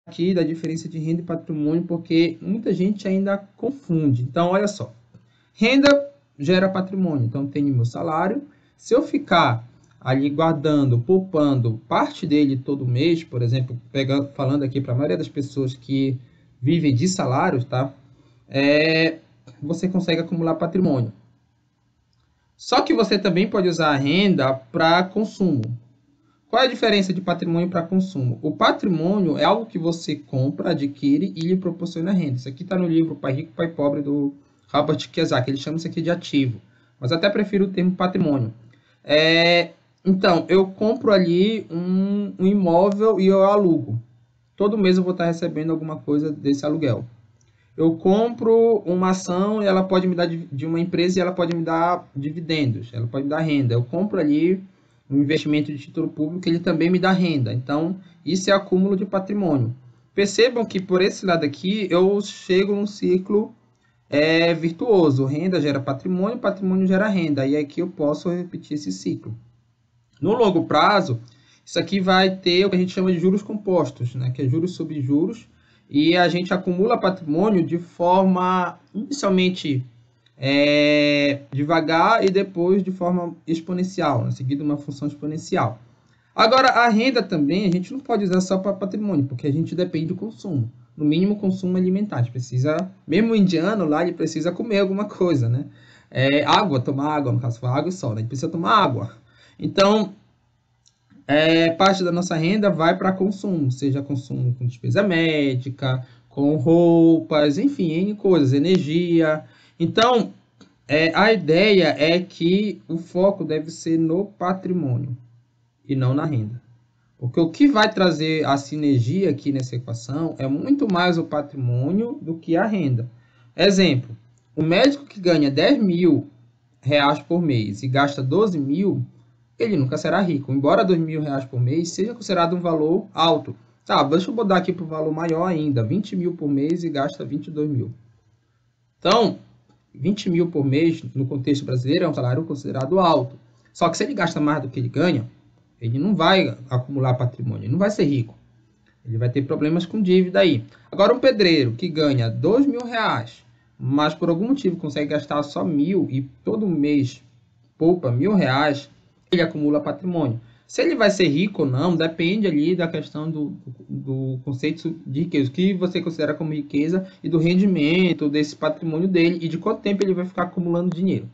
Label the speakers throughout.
Speaker 1: aqui da diferença de renda e patrimônio, porque muita gente ainda confunde. Então, olha só. Renda gera patrimônio. Então, tenho meu salário. Se eu ficar ali guardando, poupando parte dele todo mês, por exemplo, falando aqui para a maioria das pessoas que vivem de salários, tá? Você consegue acumular patrimônio. Só que você também pode usar a renda para consumo. Qual é a diferença de patrimônio para consumo? O patrimônio é algo que você compra, adquire e lhe proporciona renda. Isso aqui está no livro Pai Rico, Pai Pobre, do Robert Kiyosaki. Ele chama isso aqui de ativo. Mas até prefiro o termo patrimônio. Então, eu compro ali um imóvel e eu alugo. Todo mês eu vou estar recebendo alguma coisa desse aluguel. Eu compro uma ação e ela pode me dar de uma empresa e ela pode me dar dividendos, ela pode me dar renda. Eu compro ali um investimento de título público, ele também me dá renda. Então, isso é acúmulo de patrimônio. Percebam que por esse lado aqui eu chego num ciclo virtuoso. Renda gera patrimônio, patrimônio gera renda. E aqui eu posso repetir esse ciclo. No longo prazo, isso aqui vai ter o que a gente chama de juros compostos, né? Que é juros sobre juros. E a gente acumula patrimônio de forma inicialmente devagar e depois de forma exponencial, né? Seguindo uma função exponencial. Agora, a renda também a gente não pode usar só para patrimônio, porque a gente depende do consumo. No mínimo, consumo alimentar. A gente precisa, mesmo o indiano lá, ele precisa comer alguma coisa, né? Água, tomar água, no caso, água e sol, né? A gente precisa tomar água. Então, parte da nossa renda vai para consumo, seja consumo com despesa médica, com roupas, enfim, N coisas, energia. Então, a ideia é que o foco deve ser no patrimônio e não na renda. Porque o que vai trazer a sinergia aqui nessa equação é muito mais o patrimônio do que a renda. Exemplo, o médico que ganha 10 mil reais por mês e gasta 12 mil, ele nunca será rico. Embora 2 mil reais por mês seja considerado um valor alto. Tá, deixa eu botar aqui para o valor maior ainda. 20 mil por mês e gasta 22 mil. Então, 20 mil por mês, no contexto brasileiro, é um salário considerado alto. Só que se ele gasta mais do que ele ganha, ele não vai acumular patrimônio, ele não vai ser rico. Ele vai ter problemas com dívida aí. Agora, um pedreiro que ganha 2 mil reais, mas por algum motivo consegue gastar só 1.000 e todo mês poupa 1.000 reais, ele acumula patrimônio. Se ele vai ser rico ou não, depende ali da questão do conceito de riqueza, o que você considera como riqueza e do rendimento desse patrimônio dele e de quanto tempo ele vai ficar acumulando dinheiro.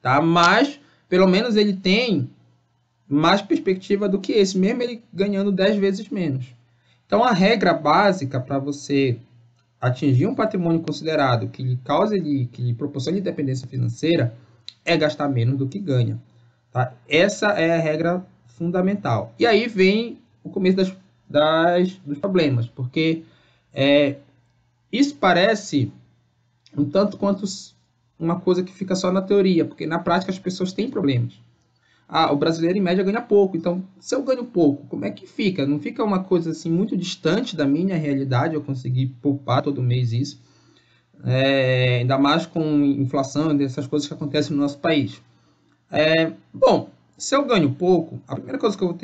Speaker 1: Tá? Mas, pelo menos ele tem mais perspectiva do que esse, mesmo ele ganhando 10 vezes menos. Então, a regra básica para você atingir um patrimônio considerado que lhe proporcione independência financeira é gastar menos do que ganha. Tá? Essa é a regra fundamental. E aí vem o começo dos problemas, porque isso parece um tanto quanto uma coisa que fica só na teoria, porque na prática as pessoas têm problemas. O brasileiro em média ganha pouco, então se eu ganho pouco, como é que fica? Não fica uma coisa assim muito distante da minha realidade eu conseguir poupar todo mês isso? Ainda mais com inflação e essas coisas que acontecem no nosso país. Bom, se eu ganho pouco, a primeira coisa que eu vou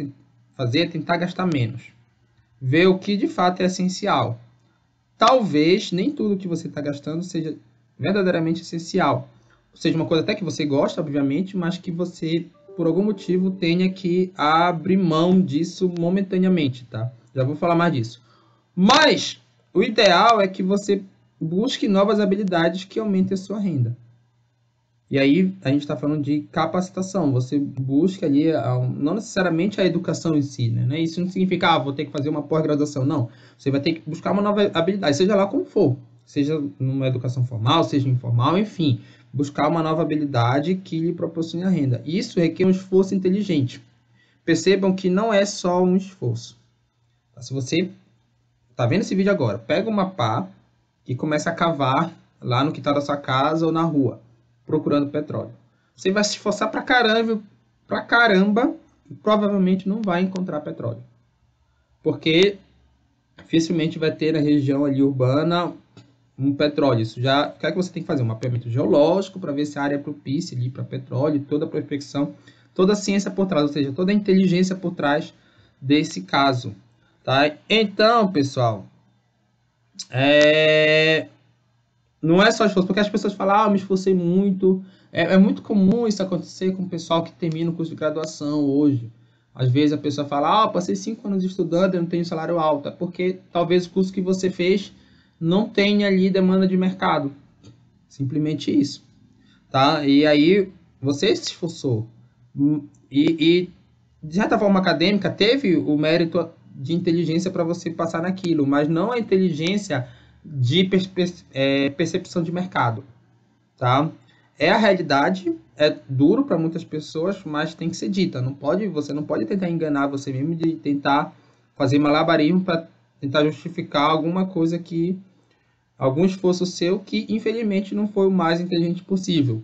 Speaker 1: fazer é tentar gastar menos. Ver o que de fato é essencial. Talvez nem tudo que você está gastando seja verdadeiramente essencial. Ou seja, uma coisa até que você gosta, obviamente, mas que você, por algum motivo, tenha que abrir mão disso momentaneamente, tá? Já vou falar mais disso. Mas o ideal é que você busque novas habilidades que aumentem a sua renda. E aí a gente está falando de capacitação. Você busca ali, não necessariamente a educação em si, né? Isso não significa, vou ter que fazer uma pós-graduação. Não. Você vai ter que buscar uma nova habilidade, seja lá como for. Seja numa educação formal, seja informal, enfim. Buscar uma nova habilidade que lhe proporcione a renda. Isso requer um esforço inteligente. Percebam que não é só um esforço. Se você está vendo esse vídeo agora, pega uma pá e começa a cavar lá no quintal da sua casa ou na rua, procurando petróleo. Você vai se esforçar pra caramba e provavelmente não vai encontrar petróleo. Porque dificilmente vai ter na região ali urbana um petróleo. Isso já, o que é que você tem que fazer? Um mapeamento geológico para ver se a área é propícia ali para petróleo, toda a prospecção, toda a ciência por trás, ou seja, toda a inteligência por trás desse caso. Tá? Então, pessoal, é, não é só esforço, porque as pessoas falam, ah, eu me esforcei muito. É muito comum isso acontecer com o pessoal que termina o curso de graduação hoje. Às vezes a pessoa fala, ah, eu passei 5 anos estudando e não tenho salário alto. É porque talvez o curso que você fez não tenha ali demanda de mercado. Simplesmente isso, tá? E aí você se esforçou. E de certa forma acadêmica, teve o mérito de inteligência para você passar naquilo, mas não a inteligência de percepção de mercado, tá? É a realidade, é duro para muitas pessoas, mas tem que ser dita. Você não pode tentar enganar você mesmo de tentar fazer malabarismo para tentar justificar alguma coisa que algum esforço seu que infelizmente não foi o mais inteligente possível.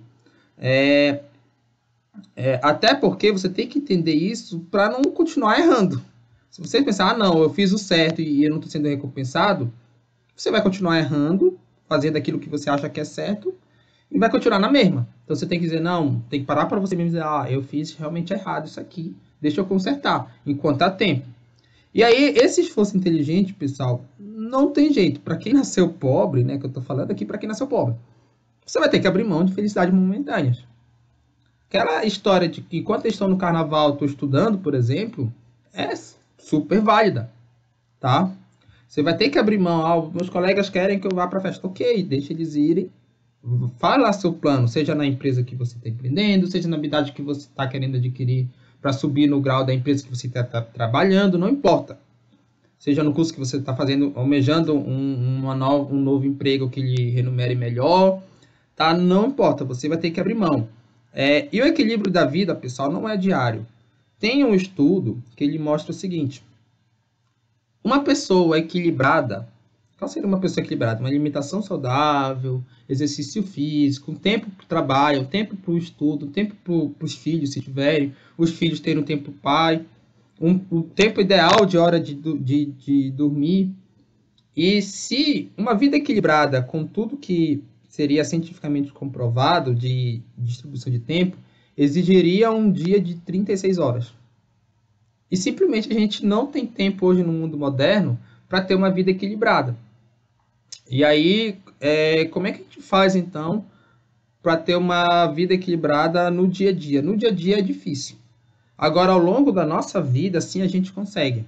Speaker 1: Até porque você tem que entender isso para não continuar errando. Se você pensar, ah, não, eu fiz o certo e eu não estou sendo recompensado, você vai continuar errando, fazendo aquilo que você acha que é certo, e vai continuar na mesma. Então você tem que dizer, não, tem que parar para você mesmo dizer, ah, eu fiz realmente errado isso aqui, deixa eu consertar, enquanto há tempo. E aí, esse esforço inteligente, pessoal, não tem jeito. Para quem nasceu pobre, né, que eu estou falando aqui, para quem nasceu pobre, você vai ter que abrir mão de felicidades momentâneas. Aquela história de que enquanto eles estão no carnaval, estou estudando, por exemplo, é super válida, tá? Você vai ter que abrir mão. Ah, meus colegas querem que eu vá para a festa. Ok, deixa eles irem. Fala lá seu plano, seja na empresa que você está empreendendo, seja na habilidade que você está querendo adquirir para subir no grau da empresa que você está trabalhando, não importa. Seja no curso que você está fazendo, almejando um novo emprego que lhe renumere melhor, tá? Não importa, você vai ter que abrir mão. E o equilíbrio da vida, pessoal, não é diário. Tem um estudo que ele mostra o seguinte: uma pessoa equilibrada, qual seria uma pessoa equilibrada? Uma alimentação saudável, exercício físico, um tempo para o trabalho, um tempo para o estudo, um tempo para os filhos, se tiverem, os filhos terem um tempo para o pai, um tempo ideal de hora de dormir. E se uma vida equilibrada com tudo que seria cientificamente comprovado de distribuição de tempo, exigiria um dia de 36 horas. E simplesmente a gente não tem tempo hoje no mundo moderno para ter uma vida equilibrada. E aí, como é que a gente faz então para ter uma vida equilibrada no dia a dia? No dia a dia é difícil. Agora, ao longo da nossa vida, sim, a gente consegue.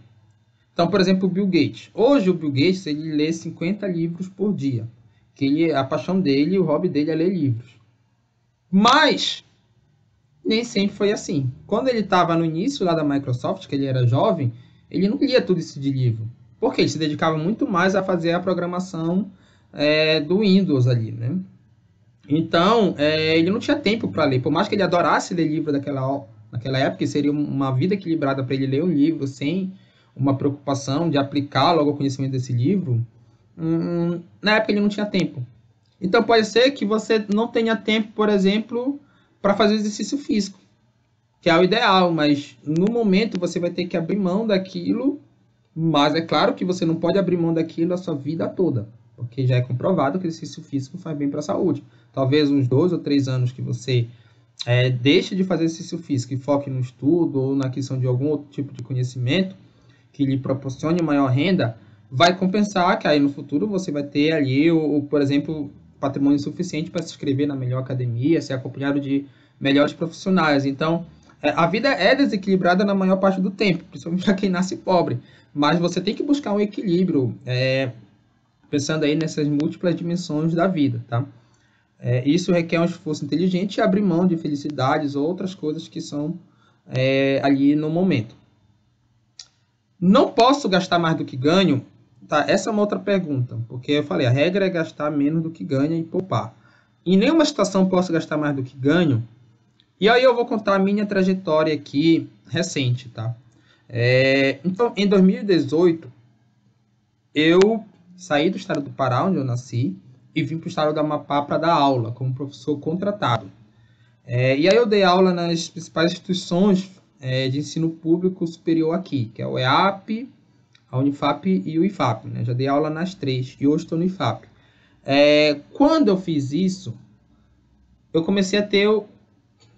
Speaker 1: Então, por exemplo, o Bill Gates. Hoje, o Bill Gates ele lê 50 livros por dia. A paixão dele, o hobby dele é ler livros. Mas, nem sempre foi assim. Quando ele estava no início lá da Microsoft, que ele era jovem, ele não lia tudo isso de livro. Porque ele se dedicava muito mais a fazer a programação do Windows ali, né? Então, ele não tinha tempo para ler. Por mais que ele adorasse ler livro naquela época, seria uma vida equilibrada para ele ler um livro sem uma preocupação de aplicar logo o conhecimento desse livro. Na época ele não tinha tempo. Então pode ser que você não tenha tempo, por exemplo, para fazer exercício físico, que é o ideal, mas no momento você vai ter que abrir mão daquilo, mas é claro que você não pode abrir mão daquilo a sua vida toda, porque já é comprovado que o exercício físico faz bem para a saúde. Talvez uns 2 ou 3 anos que você deixe de fazer exercício físico e foque no estudo ou na aquisição de algum outro tipo de conhecimento que lhe proporcione maior renda, vai compensar que aí no futuro você vai ter ali, por exemplo, patrimônio suficiente para se inscrever na melhor academia, ser acompanhado de melhores profissionais. Então, a vida é desequilibrada na maior parte do tempo, principalmente para quem nasce pobre. Mas você tem que buscar um equilíbrio, pensando aí nessas múltiplas dimensões da vida, tá? Isso requer um esforço inteligente e abrir mão de felicidades ou outras coisas que são ali no momento. Não posso gastar mais do que ganho? Tá, essa é uma outra pergunta, porque eu falei, a regra é gastar menos do que ganha e poupar. Em nenhuma situação posso gastar mais do que ganho. E aí eu vou contar a minha trajetória aqui recente, tá? Então, em 2018, eu saí do estado do Pará, onde eu nasci, e vim para o estado do Amapá para dar aula, como professor contratado. E aí eu dei aula nas principais instituições de ensino público superior aqui, que é o EAP, a Unifap e o IFAP, né? Já dei aula nas 3 e hoje estou no IFAP. Quando eu fiz isso, eu comecei a ter,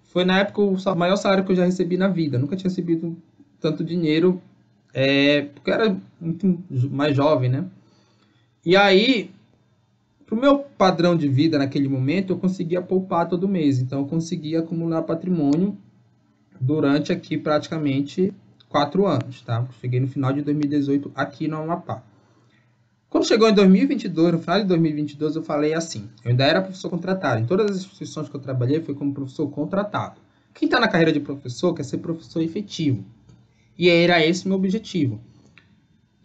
Speaker 1: foi na época o maior salário que eu já recebi na vida. Nunca tinha recebido tanto dinheiro, porque eu era muito mais jovem, né? E aí, para o meu padrão de vida naquele momento, eu conseguia poupar todo mês. Então, eu conseguia acumular patrimônio durante aqui praticamente 4 anos, tá? Cheguei no final de 2018 aqui no Amapá. Quando chegou em 2022, no final de 2022, eu falei assim, eu ainda era professor contratado. Em todas as instituições que eu trabalhei, foi como professor contratado. Quem está na carreira de professor quer ser professor efetivo. E era esse o meu objetivo.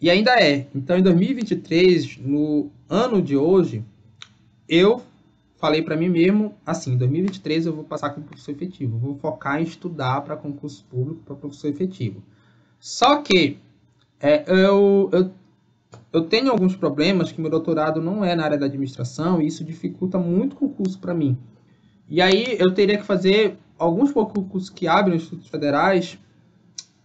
Speaker 1: E ainda é. Então, em 2023, no ano de hoje, eu falei para mim mesmo, assim, em 2023 eu vou passar como professor efetivo. Vou focar em estudar para concurso público, para professor efetivo. Só que eu tenho alguns problemas que meu doutorado não é na área da administração e isso dificulta muito o concurso para mim. E aí eu teria que fazer alguns concursos que abrem nos institutos federais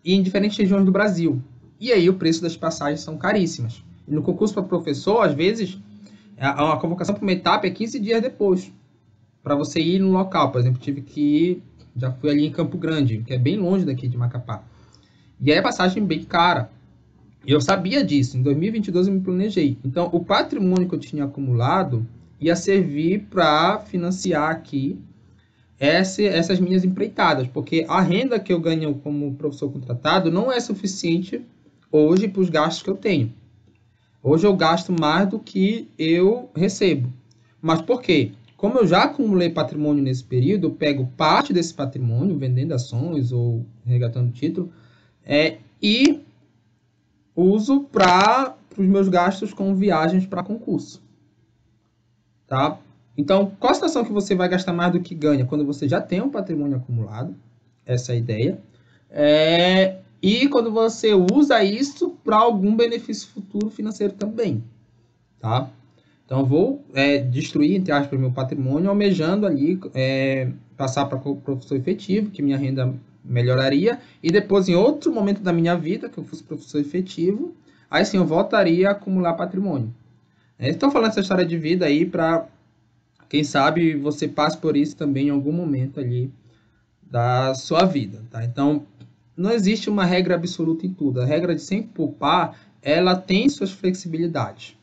Speaker 1: em diferentes regiões do Brasil. E aí o preço das passagens são caríssimas. E no concurso para professor, às vezes, a convocação para uma etapa é 15 dias depois, para você ir no local. Por exemplo, tive que ir, já fui ali em Campo Grande, que é bem longe daqui de Macapá. E aí a passagem bem cara. E eu sabia disso. Em 2022 eu me planejei. Então, o patrimônio que eu tinha acumulado ia servir para financiar aqui essas minhas empreitadas, porque a renda que eu ganho como professor contratado não é suficiente hoje para os gastos que eu tenho. Hoje eu gasto mais do que eu recebo. Mas por quê? Como eu já acumulei patrimônio nesse período, eu pego parte desse patrimônio, vendendo ações ou resgatando título, e uso para os meus gastos com viagens para concurso. Tá? Então, qual a situação que você vai gastar mais do que ganha? Quando você já tem um patrimônio acumulado, essa é a ideia, e quando você usa isso para algum benefício futuro financeiro também. Tá? Então, eu vou destruir, entre aspas, meu patrimônio, almejando ali passar para professor efetivo, que minha renda melhoraria, e depois, em outro momento da minha vida, que eu fosse professor efetivo, aí sim eu voltaria a acumular patrimônio. Estou falando essa história de vida aí para, quem sabe, você passe por isso também em algum momento ali da sua vida, tá? Então, não existe uma regra absoluta em tudo. A regra de sempre poupar, ela tem suas flexibilidades.